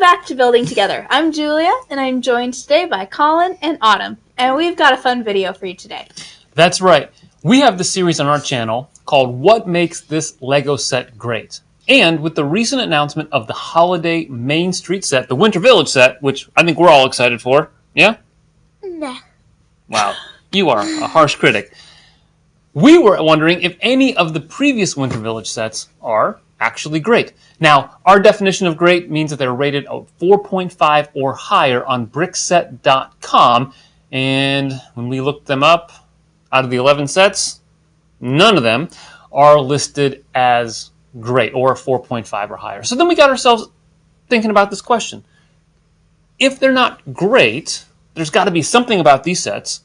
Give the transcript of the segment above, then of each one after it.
back to Building Together. I'm Julia, and I'm joined today by Colin and Autumn, and we've got a fun video for you today. That's right. We have the series on our channel called What Makes This Lego Set Great? And with the recent announcement of the holiday Main Street set, the Winter Village set, which I think we're all excited for. Yeah? Nah. Wow, you are a harsh critic. We were wondering if any of the previous Winter Village sets are actually great. Now, our definition of great means that they're rated a 4.5 or higher on brickset.com. And when we looked them up, out of the 11 sets, none of them are listed as great or 4.5 or higher. So then we got ourselves thinking about this question. If they're not great, there's got to be something about these sets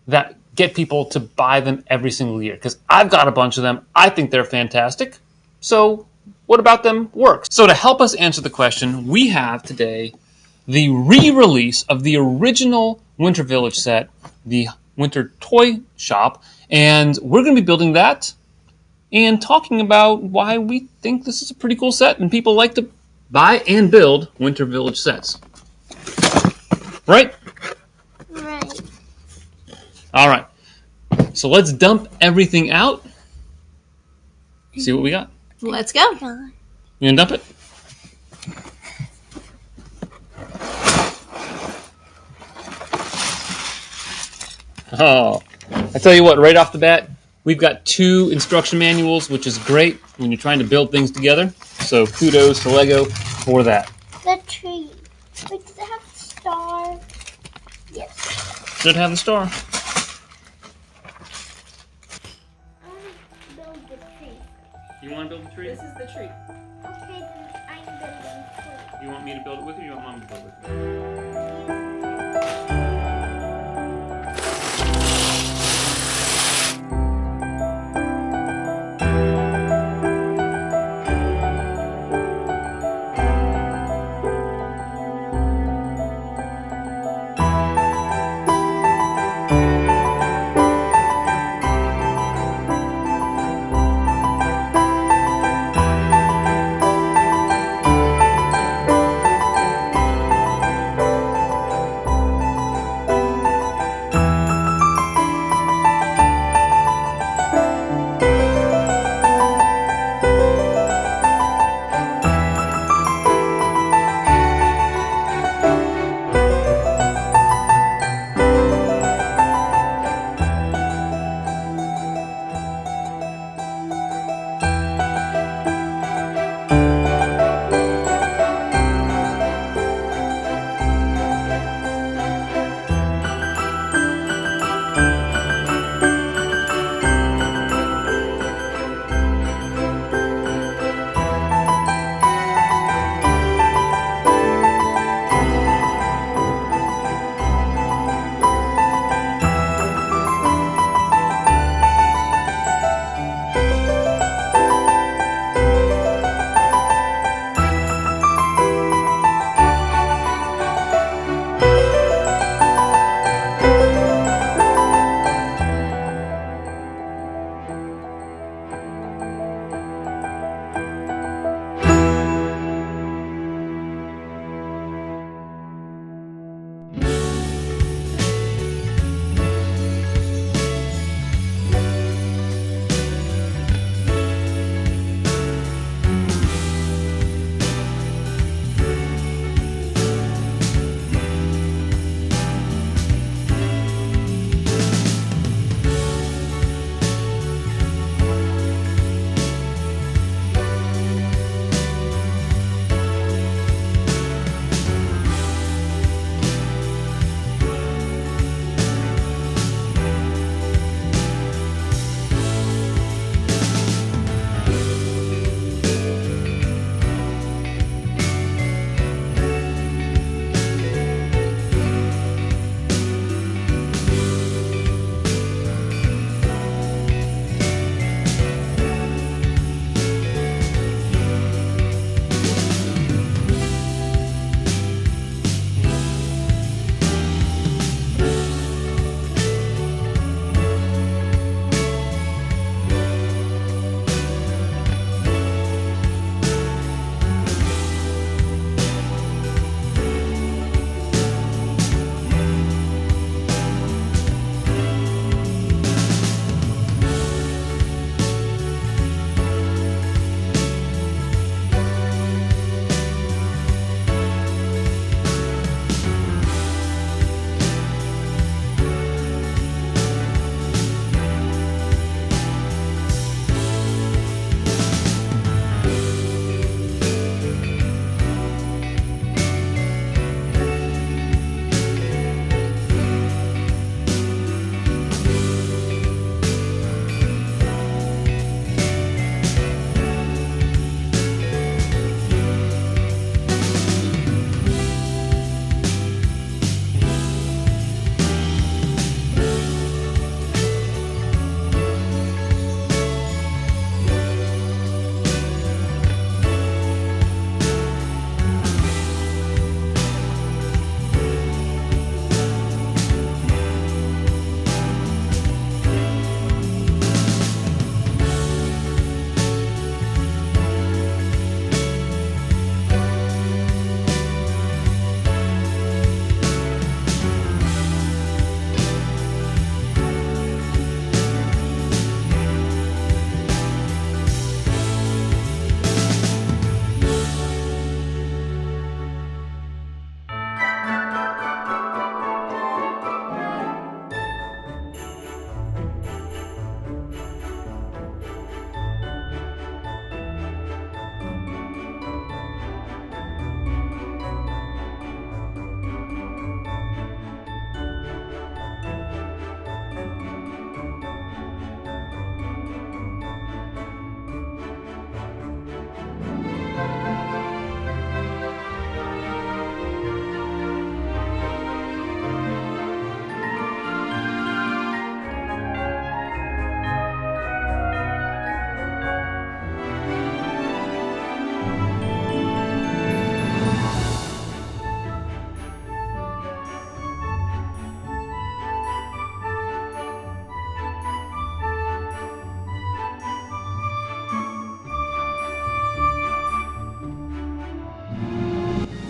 that get people to buy them every single year. Because I've got a bunch of them. I think they're fantastic. So what about them works? So to help us answer the question, we have today the re-release of the original Winter Village set, the Winter Toy Shop, and we're going to be building that and talking about why we think this is a pretty cool set and people like to buy and build Winter Village sets. Right? Right. All right. So let's dump everything out. See what we got. Let's go. You gonna dump it? Oh, I tell you what, right off the bat, we've got 2 instruction manuals, which is great when you're trying to build things together. So kudos to Lego for that. The tree. Wait, does it have a star? Yes. Should have the star. I want to build the tree. You want to build the tree? This is the tree. Okay, then I'm building the tree. You want me to build it with you, or you want Mom to build it with you?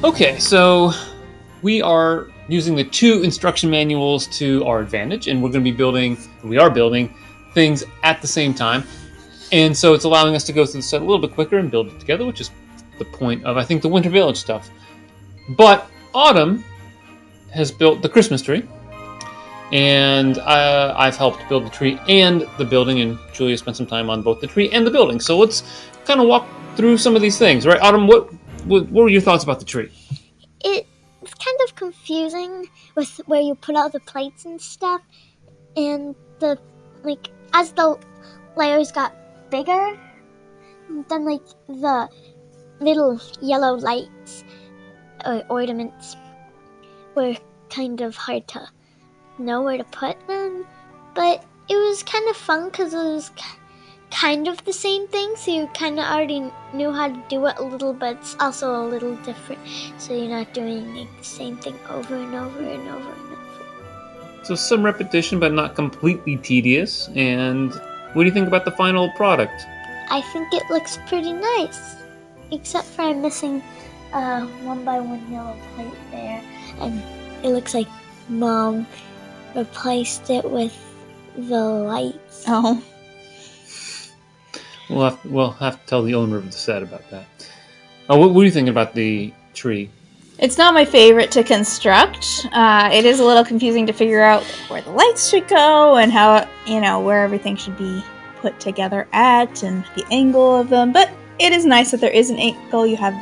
Okay, so we are using the 2 instruction manuals to our advantage, and we are building things at the same time. And so it's allowing us to go through the set a little bit quicker and build it together, which is the point of, I think, the Winter Village stuff. But Autumn has built the Christmas tree, and I've helped build the tree and the building, and Julia spent some time on both the tree and the building. So let's kind of walk through some of these things, right? Autumn, what were your thoughts about the tree? It's kind of confusing with where you put all the plates and stuff, and as the layers got bigger, then the little yellow lights or ornaments were kind of hard to know where to put them, but it was kind of fun because it was kind of the same thing, so you kind of already knew how to do it a little, but it's also a little different, so you're not doing the same thing over and over and over and over. So some repetition, but not completely tedious. And what do you think about the final product? I think it looks pretty nice, except for I'm missing a 1x1 yellow plate there, and it looks like Mom replaced it with the lights. Oh. We'll have to tell the owner of the set about that. What are you thinking about the tree? It's not my favorite to construct. It is a little confusing to figure out where the lights should go and how, where everything should be put together at and the angle of them. But it is nice that there is an angle. You have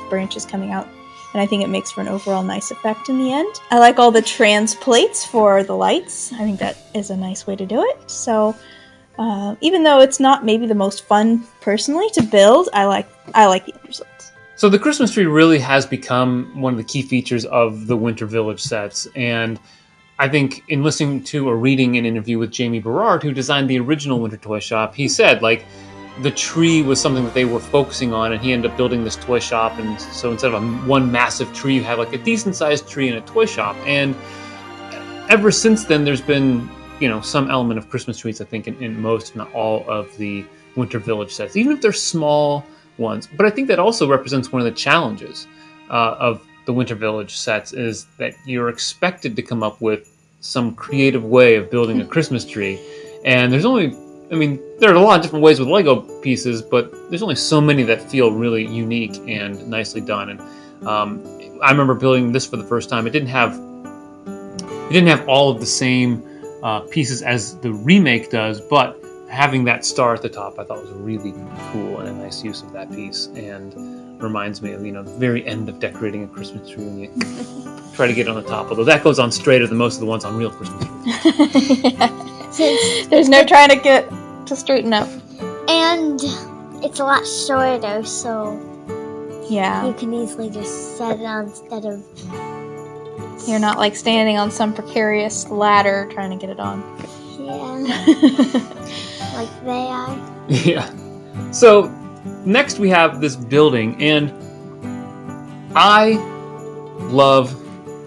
branches coming out. And I think it makes for an overall nice effect in the end. I like all the trans plates for the lights. I think that is a nice way to do it. So even though it's not maybe the most fun personally to build, I like the end results. So the Christmas tree really has become one of the key features of the Winter Village sets. And I think in listening to or reading an interview with Jamie Berard, who designed the original Winter Toy Shop, he said, the tree was something that they were focusing on, and he ended up building this toy shop. And so instead of one massive tree, you have a decent-sized tree in a toy shop. And ever since then, there's been, some element of Christmas trees, I think, in most, if not all, of the Winter Village sets, even if they're small ones. But I think that also represents one of the challenges of the Winter Village sets, is that you're expected to come up with some creative way of building a Christmas tree. And there are a lot of different ways with Lego pieces, but there's only so many that feel really unique and nicely done. And I remember building this for the first time. It didn't have all of the same pieces as the remake does, but having that star at the top I thought was really cool and a nice use of that piece, and reminds me of the very end of decorating a Christmas tree when you try to get it on the top, although that goes on straighter than most of the ones on real Christmas trees. Yeah. There's no trying to get to straighten up. And it's a lot shorter, so yeah, you can easily just set it on instead of... You're not standing on some precarious ladder trying to get it on. Yeah. Like they are. Yeah. So next we have this building, and I love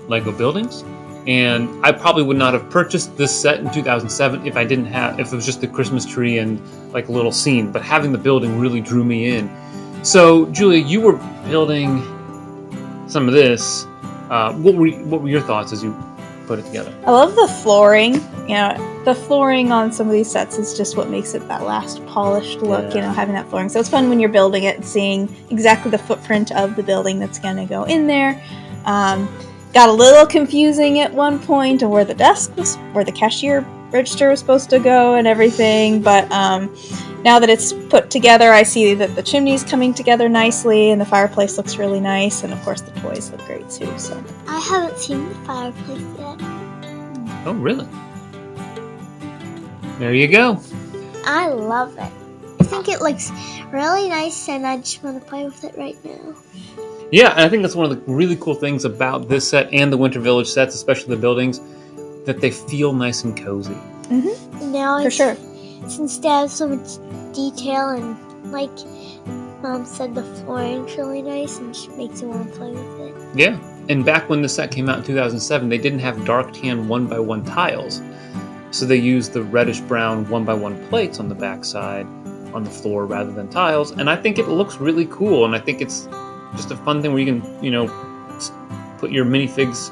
Lego buildings, and I probably would not have purchased this set in 2007 if it was just the Christmas tree and a little scene, but having the building really drew me in. So Julia, you were building some of this. What were your thoughts as you put it together? I love the flooring. The flooring on some of these sets is just what makes it that last polished look, having that flooring. So it's fun when you're building it and seeing exactly the footprint of the building that's going to go in there. Got a little confusing at one point of where the desk was, where the cashier register was supposed to go and everything, but now that it's put together, I see that the chimney's coming together nicely, and the fireplace looks really nice, and of course the toys look great too. So I haven't seen the fireplace yet. Oh, really? There you go. I love it. I think it looks really nice, and I just want to play with it right now. Yeah, and I think that's one of the really cool things about this set and the Winter Village sets, especially the buildings, that they feel nice and cozy. Mm-hmm. Now, for sure. Since they have so much detail, and like Mom said, the flooring's really nice and just makes you want to play with it. Yeah, and back when the set came out in 2007, they didn't have dark tan 1x1 tiles, so they used the reddish brown 1x1 plates on the backside on the floor rather than tiles, and I think it looks really cool, and I think it's just a fun thing where you can, put your minifigs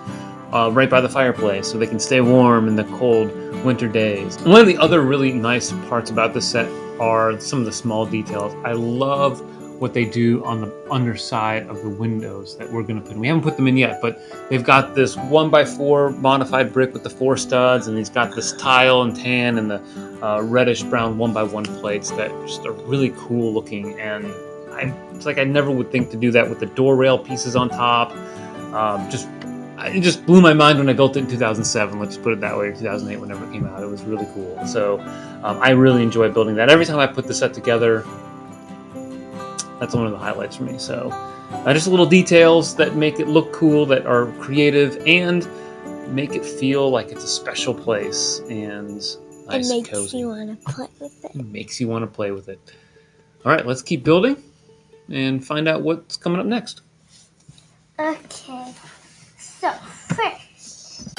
right by the fireplace so they can stay warm in the cold winter days. And one of the other really nice parts about this set are some of the small details. I love what they do on the underside of the windows that we're going to put in. We haven't put them in yet, but they've got this 1x4 modified brick with the 4 studs, and he's got this tile and tan and the reddish brown 1x1 plates that just are really cool looking. And it's like I never would think to do that with the door rail pieces on top. It just blew my mind when I built it in 2007. Let's put it that way, or 2008, whenever it came out. It was really cool. So I really enjoy building that. Every time I put the set together, that's one of the highlights for me. So just little details that make it look cool, that are creative, and make it feel like it's a special place and nice and cozy. You want to play with it. It makes you want to play with it. All right, let's keep building and find out what's coming up next. Okay. So first,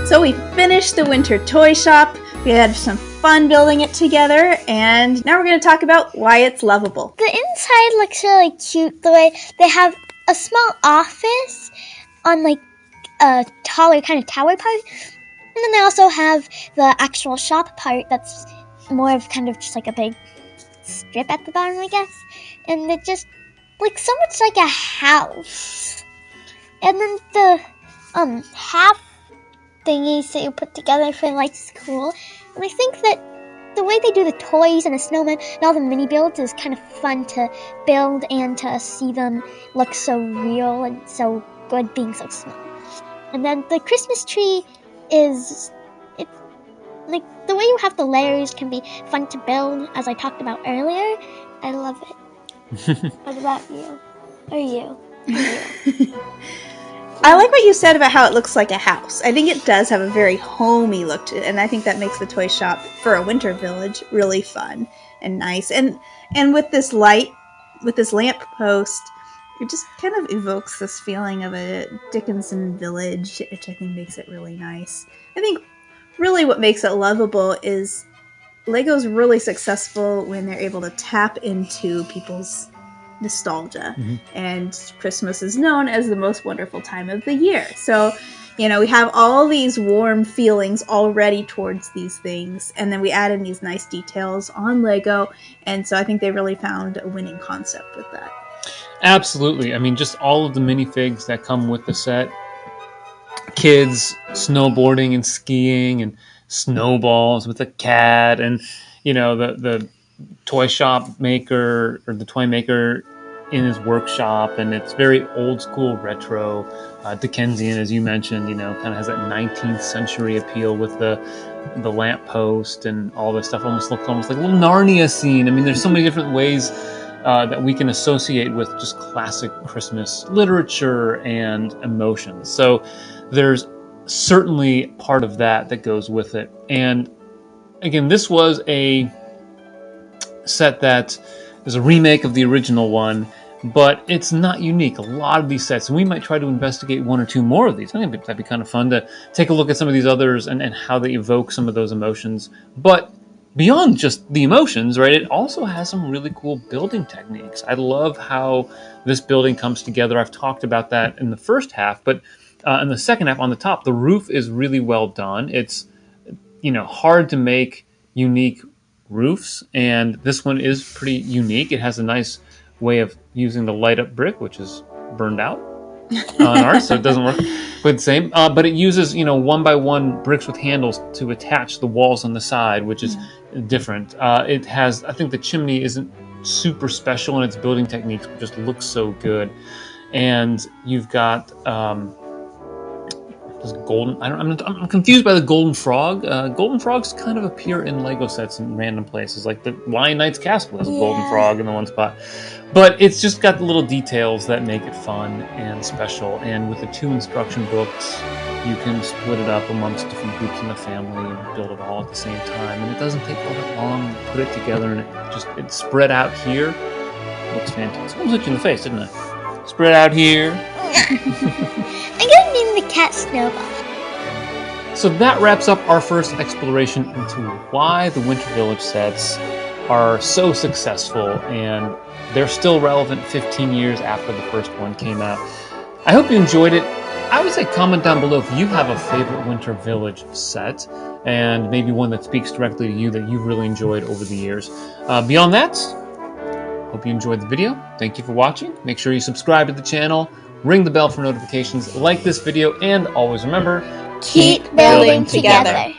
So we finished the winter toy shop. We had some fun building it together, and now we're going to talk about why it's lovable. The inside looks really cute. The way they have a small office on like a taller kind of tower part, and then they also have the actual shop part that's more of kind of just like a big strip at the bottom, I guess. And it just looks so much like a house. And then the half thingies that you put together, I feel like is cool. And I think that the way they do the toys and the snowman and all the mini builds is kind of fun to build and to see them look so real and so good being so small. And then the Christmas tree is, it's like the way you have the layers can be fun to build, as I talked about earlier. I love it. What about you? Or you? I like what you said about how it looks like a house. I think it does have a very homey look to it, and I think that makes the toy shop for a winter village really fun and nice. And with this light, with this lamp post, it just kind of evokes this feeling of a Dickinson village, which I think makes it really nice. I think really what makes it lovable is Lego's really successful when they're able to tap into people's nostalgia. And Christmas is known as the most wonderful time of the year. So, you know, we have all these warm feelings already towards these things, and then we add in these nice details on Lego, and so I think they really found a winning concept with that. Absolutely. I mean, just all of the minifigs that come with the set. Kids snowboarding and skiing and snowballs with a cat, and, you know, the toy shop maker or the toy maker in his workshop, and it's very old school retro Dickensian, as you mentioned, you know, kind of has that 19th century appeal with the lamp post and all this stuff. Looks almost like a little Narnia scene. I mean, there's so many different ways that we can associate with just classic Christmas literature and emotions. So there's certainly part of that goes with it. And again, this was a set that is a remake of the original one, but it's not unique. A lot of these sets, and we might try to investigate one or two more of these. I think that'd be kind of fun to take a look at some of these others and how they evoke some of those emotions. But beyond just the emotions, right, it also has some really cool building techniques. I love how this building comes together. I've talked about that in the first half, but in the second half on the top, the roof is really well done. It's, you know, hard to make unique roofs, and this one is pretty unique. It has a nice way of using the light up brick, which is burned out on ours, so it doesn't work quite the same. But it uses, you know, 1x1 bricks with handles to attach the walls on the side, which is different. It has, I think the chimney isn't super special in its building techniques, but just looks so good. And you've got this golden. I'm confused by the golden frog. Golden frogs kind of appear in Lego sets in random places, like the Lion Knight's castle has a golden frog in the one spot. But it's just got the little details that make it fun and special. And with the 2 instruction books, you can split it up amongst different groups in the family and build it all at the same time. And it doesn't take all that long to put it together, and it's spread out here. It looks fantastic. Almost hit you in the face, didn't it? Spread out here. I'm gonna name the cat Snowball. So that wraps up our first exploration into why the Winter Village sets are so successful, and they're still relevant 15 years after the first one came out. I hope you enjoyed it. I would say comment down below if you have a favorite Winter Village set, and maybe one that speaks directly to you that you've really enjoyed over the years. Beyond that, hope you enjoyed the video. Thank you for watching. Make sure you subscribe to the channel, ring the bell for notifications, like this video, and always remember, Keep building together.